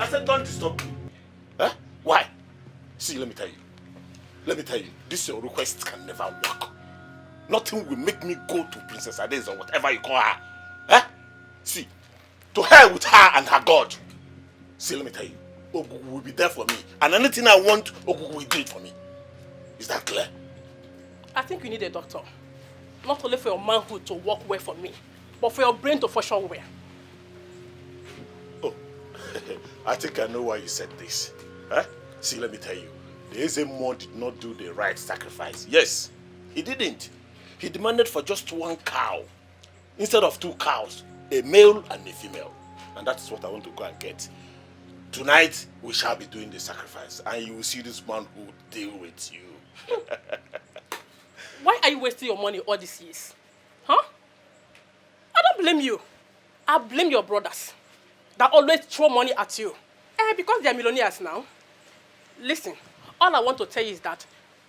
I said don't disturb me. Huh? Why? See, let me tell you. This your request can never work. Nothing will make me go to Princess Ades or whatever you call her. Huh? See, to hell with her and her God. See, let me tell you. Ogugu will be there for me. And anything I want, Ogugu will do it for me. Is that clear? I think you need a doctor. Not only for your manhood to work well for me, but for your brain to function well. Oh, I think I know why you said this. Huh? See, let me tell you. The Ezemo did not do the right sacrifice. Yes, he didn't. He demanded for just one cow instead of 2 cows, a male and a female. And that's what I want to go and get. Tonight, we shall be doing the sacrifice, and you will see this man who will deal with you. Why are you wasting your money all these years? Huh? I don't blame you. I blame your brothers that always throw money at you. Because they are millionaires now. Listen, all I want to tell you is that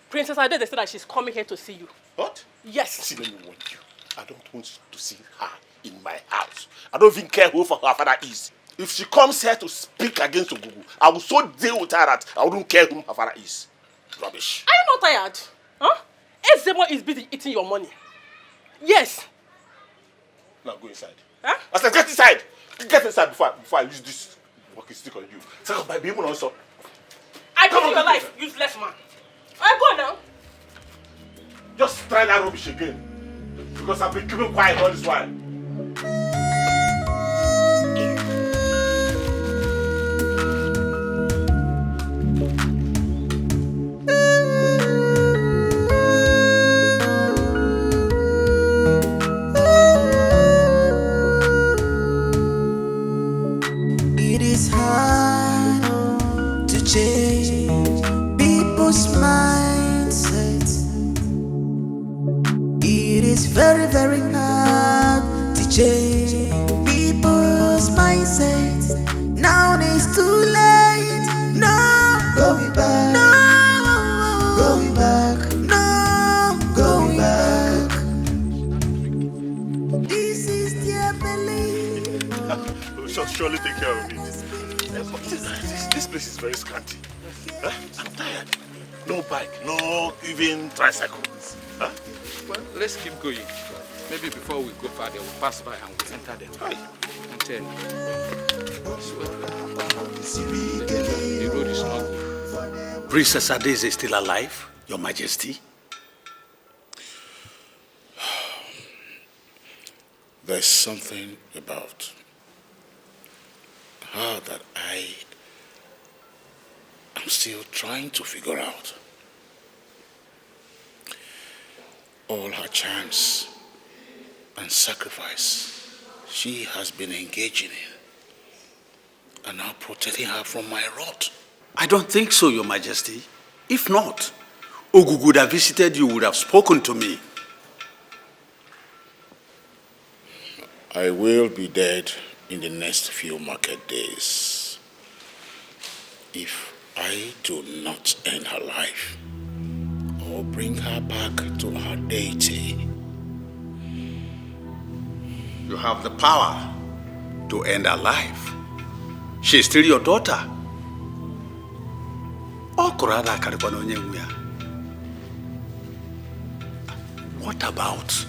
Princess Ade, they said that she's coming here to see you. What? Yes. See, let me warn you. I don't want to see her in my house. I don't even care who her father is. If she comes here to speak against Ogugu, I will so deal with her that I wouldn't care who her father is. Rubbish. Are you not tired? Huh? Ezemo is busy eating your money. Yes. Now go inside. Huh? I said get inside. Get inside before I use this walking stick on you. Second, by being also. I pity your life, useless man. I go now. Just try that rubbish again. Because I've been keeping quiet all this while. It is hard to change people's mindsets. It is very, very hard to change people's mindsets. Now it's too late. No going back. No going back. No going back. This is their belief. We shall surely take care of it. This place is very scanty. Huh? I'm tired. No bike, no even tricycle. Huh? Well, let's keep going. Maybe before we go further, we'll pass by and we'll enter them. Hi. And tell you. The road is not good. Princess Ades is still alive, Your Majesty? There's something about her that I'm still trying to figure out. All her chants and sacrifice she has been engaging in are now protecting her from my wrath. I don't think so, Your Majesty. If not, Ogugu would have visited you, would have spoken to me. I will be dead in the next few market days if I do not end her life or bring her back to her deity. You have the power to end her life. She is still your daughter. What about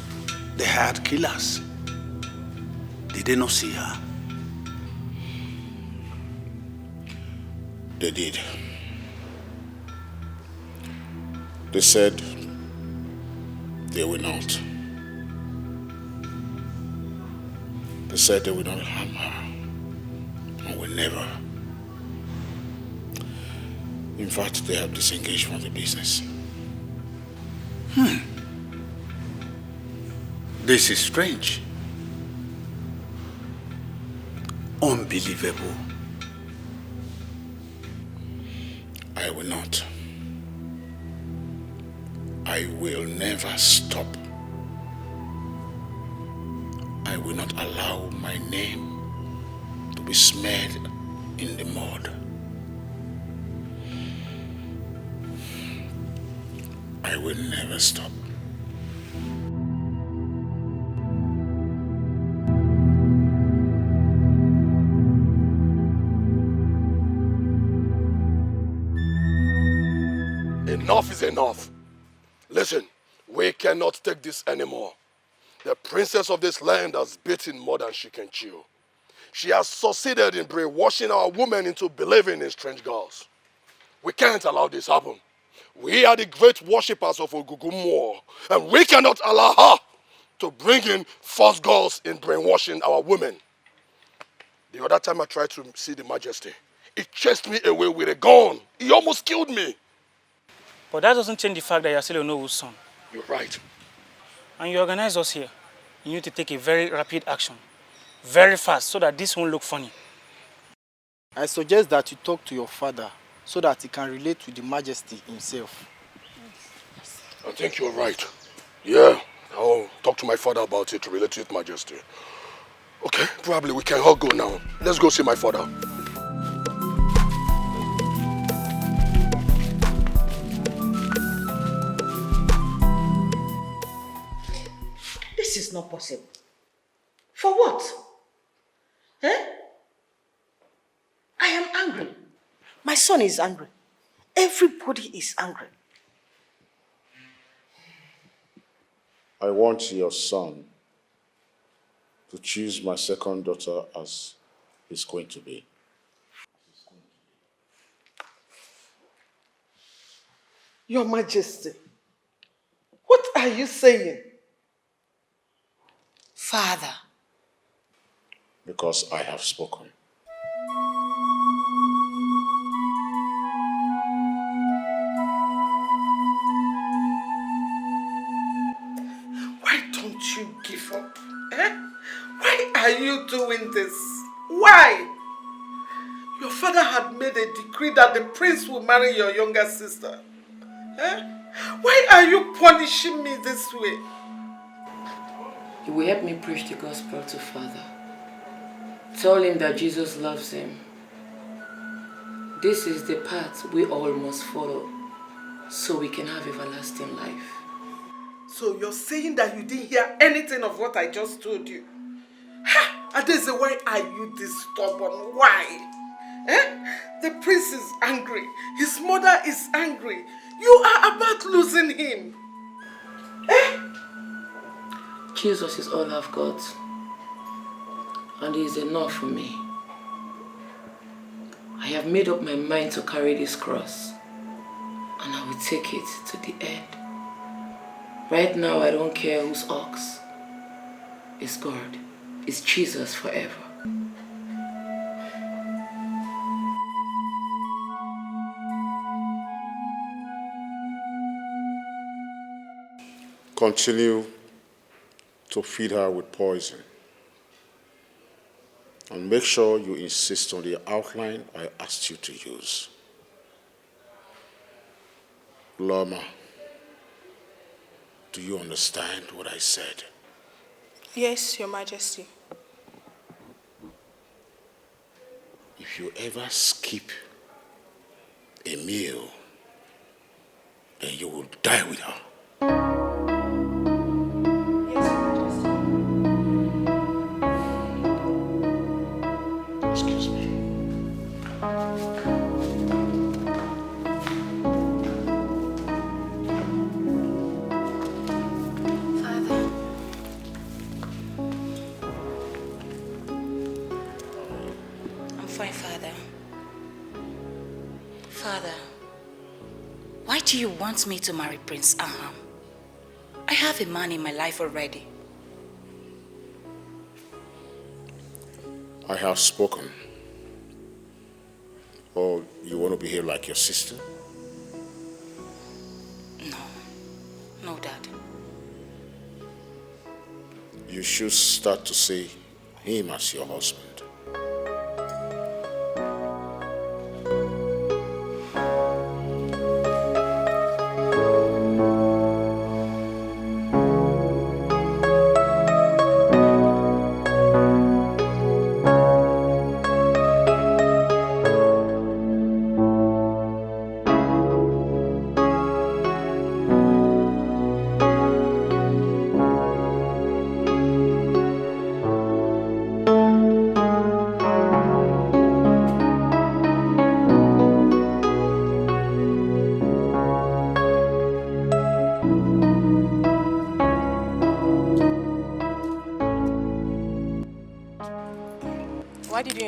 the hired killers? Did they not see her? They did. They said they will not. They said they will not harm her and will never. In fact, they have disengaged from the business. This is strange. Unbelievable. I will not. I will never stop. I will not allow my name to be smeared in the mud. I will never stop. Enough is enough. Listen, we cannot take this anymore. The princess of this land has bitten more than she can chew. She has succeeded in brainwashing our women into believing in strange gods. We can't allow this happen. We are the great worshippers of Ogugumo, and we cannot allow her to bring in false gods in brainwashing our women. The other time I tried to see the Majesty, he chased me away with a gun. He almost killed me. But that doesn't change the fact that you're still Onowu's son. You're right. And you organize us here. You need to take a very rapid action. Very fast, so that this won't look funny. I suggest that you talk to your father so that he can relate with the Majesty himself. I think you're right. Yeah, I'll talk to my father about it to relate to His Majesty. Okay, probably we can all go now. Let's go see my father. This is not possible. For what? Eh? I am angry. My son is angry. Everybody is angry. I want your son to choose my second daughter as is going to be. Your Majesty, what are you saying? Father. Because I have spoken. Why don't you give up? Eh? Why are you doing this? Why? Your father had made a decree that the prince will marry your younger sister. Eh? Why are you punishing me this way? You will help me preach the gospel to Father. Tell him that Jesus loves him. This is the path we all must follow so we can have everlasting life. So you're saying that you didn't hear anything of what I just told you? Ha! Adeze, why are you this stubborn? Why? Eh? The prince is angry. His mother is angry. You are about losing him. Eh? Jesus is all I've got. And he is enough for me. I have made up my mind to carry this cross. And I will take it to the end. Right now, I don't care whose ox. It's God. It's Jesus forever. Continue to feed her with poison. And make sure you insist on the outline I asked you to use. Lama, do you understand what I said? Yes, Your Majesty. If you ever skip a meal, then you will die with her. Excuse me. Father. I'm fine, Father. Father, why do you want me to marry Prince Aham? I have a man in my life already. I have spoken. Or you want to behave like your sister? No, Dad. You should start to see him as your husband.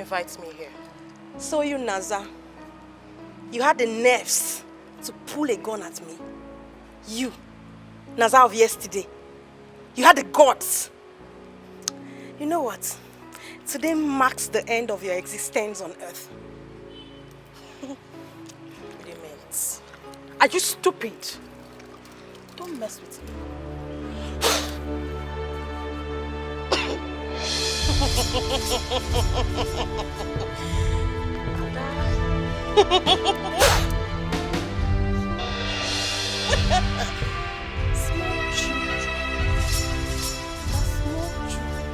invite me here. So you, Naza, you had the nerves to pull a gun at me. You, Naza of yesterday. You had the guts. You know what? Today marks the end of your existence on earth. Laments. Are you stupid? Don't mess with me. Small children. Small children.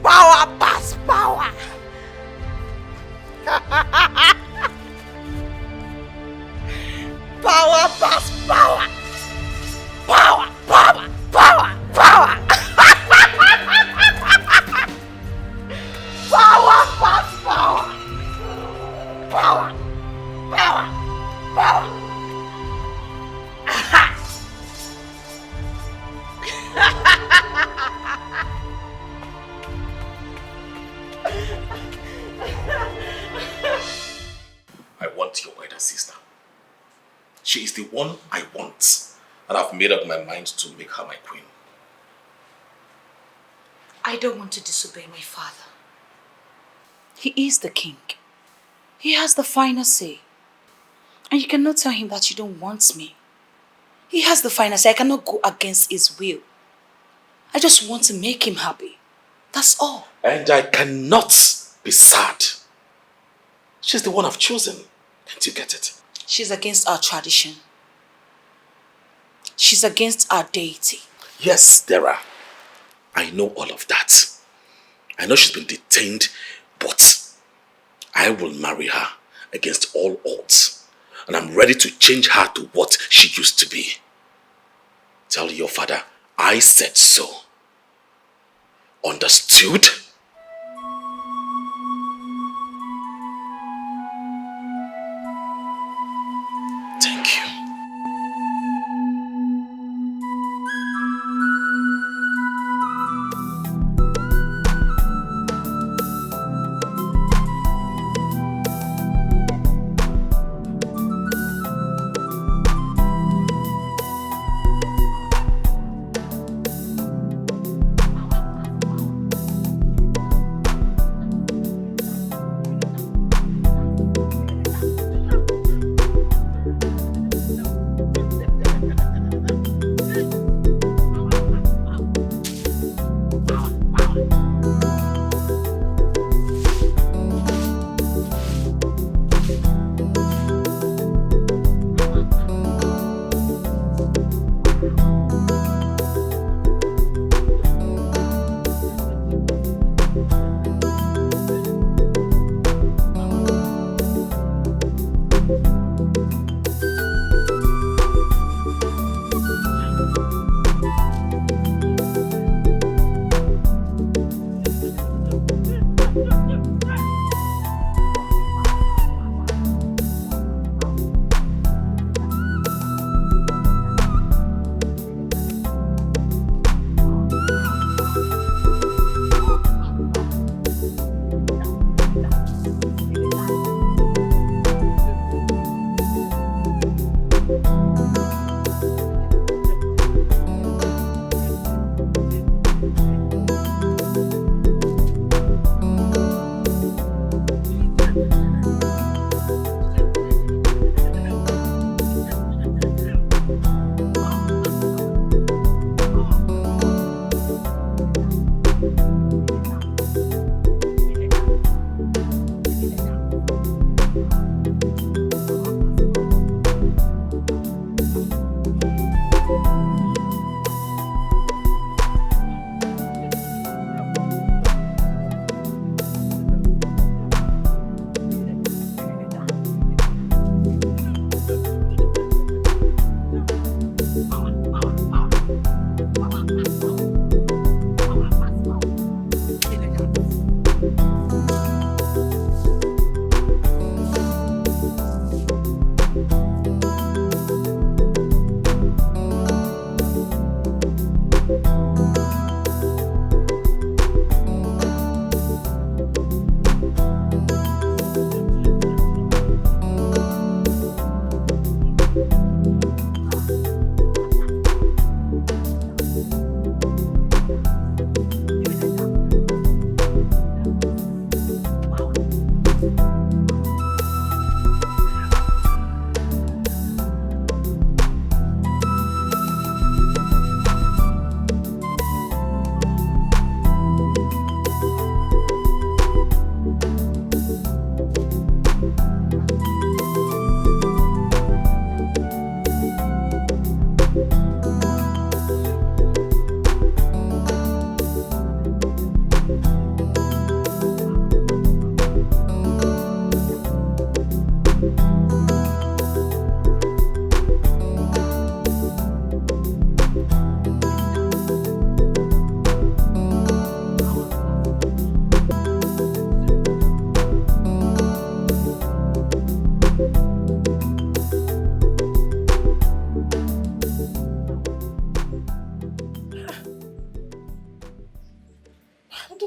Power pass power. Power pass power. Power, power, power, power. Power pass power. Power, power, power. I want your elder sister. She is the one I want, and I've made up my mind to make her my queen. I don't want to disobey my father. He is the king. He has the final say. And you cannot tell him that you don't want me. He has the final say. I cannot go against his will. I just want to make him happy. That's all. And I cannot be sad. She's the one I've chosen. Can't you get it? She's against our tradition. She's against our deity. Yes, Dara. I know all of that. I know she's been detained, but I will marry her against all odds. And I'm ready to change her to what she used to be. Tell your father, I said so. Understood? Thank you.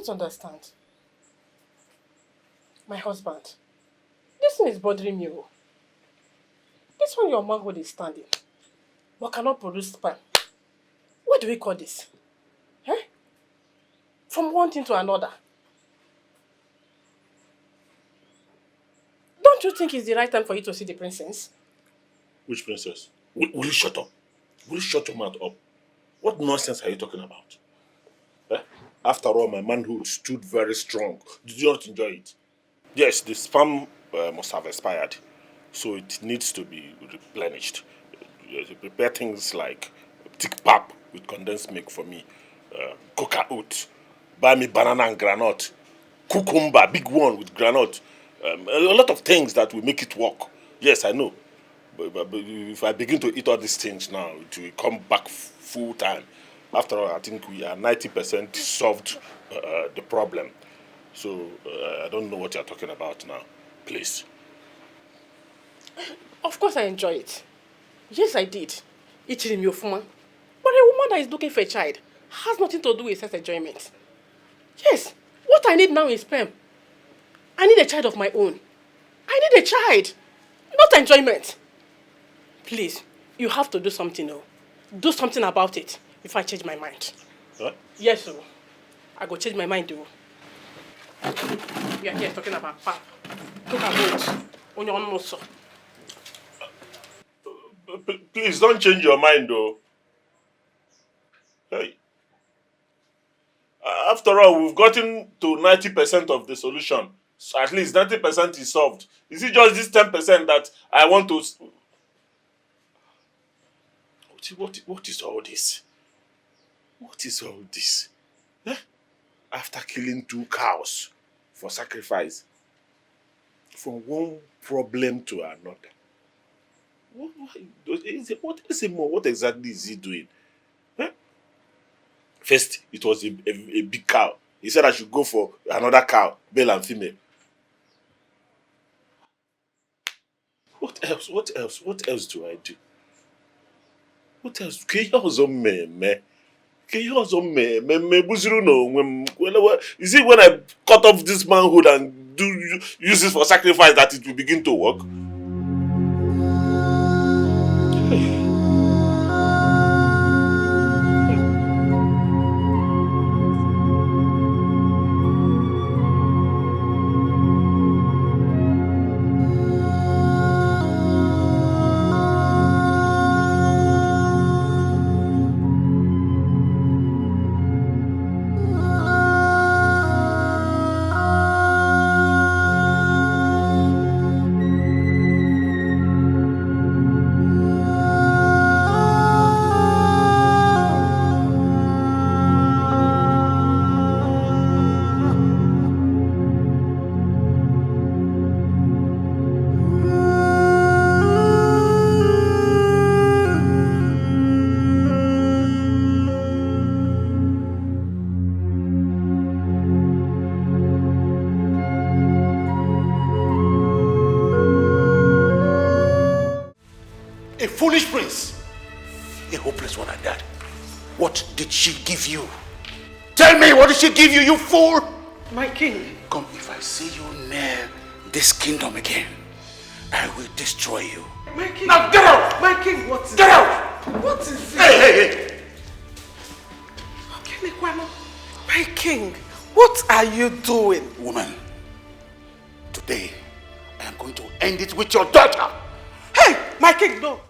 don't understand. My husband, this thing is bothering me. Oh. This one your manhood is standing, but cannot produce sperm. What do we call this? Eh? From one thing to another. Don't you think it's the right time for you to see the princess? Which princess? Will you shut up? Will you shut your mouth up? What nonsense are you talking about? Eh? After all, my manhood stood very strong. Did you not enjoy it? Yes, the sperm must have expired, so it needs to be replenished. You prepare things like thick pap with condensed milk for me, coca oat, buy me banana and granite, cucumber, big one with granite, a lot of things that will make it work. Yes, I know. But if I begin to eat all these things now, it will come back full time. After all, I think we are 90% solved the problem. So I don't know what you're talking about now. Please. Of course I enjoy it. Yes, I did. Eating your woman. But a woman that is looking for a child has nothing to do with sex enjoyment. Yes, what I need now is sperm. I need a child of my own. I need a child, not enjoyment. Please, you have to do something now. Do something about it if I change my mind. Huh? Yes, sir. I go change my mind, though. We are here talking about pap. Talk about on your own, sir. Please don't change your mind, though. Hey. After all, we've gotten to 90% of the solution. So at least 90% is solved. Is it just this 10% that I want to... What is all this? What is all this? Eh? After killing 2 cows for sacrifice, from one problem to another. What exactly is he doing? Eh? First, it was a big cow. He said I should go for another cow, male and female. What else? What else? What else do I do? What else? Is it when I cut off this manhood and use it for sacrifice that it will begin to work? A foolish prince. A hopeless one at that. What did she give you? Tell me, what did she give you, you fool? My king. Come, if I see you near this kingdom again, I will destroy you. My king. Now get out! My king, what is Get it? out! What is it? Hey! Okay, my king, what are you doing? Woman, today I am going to end it with your daughter. Hey, my king, no.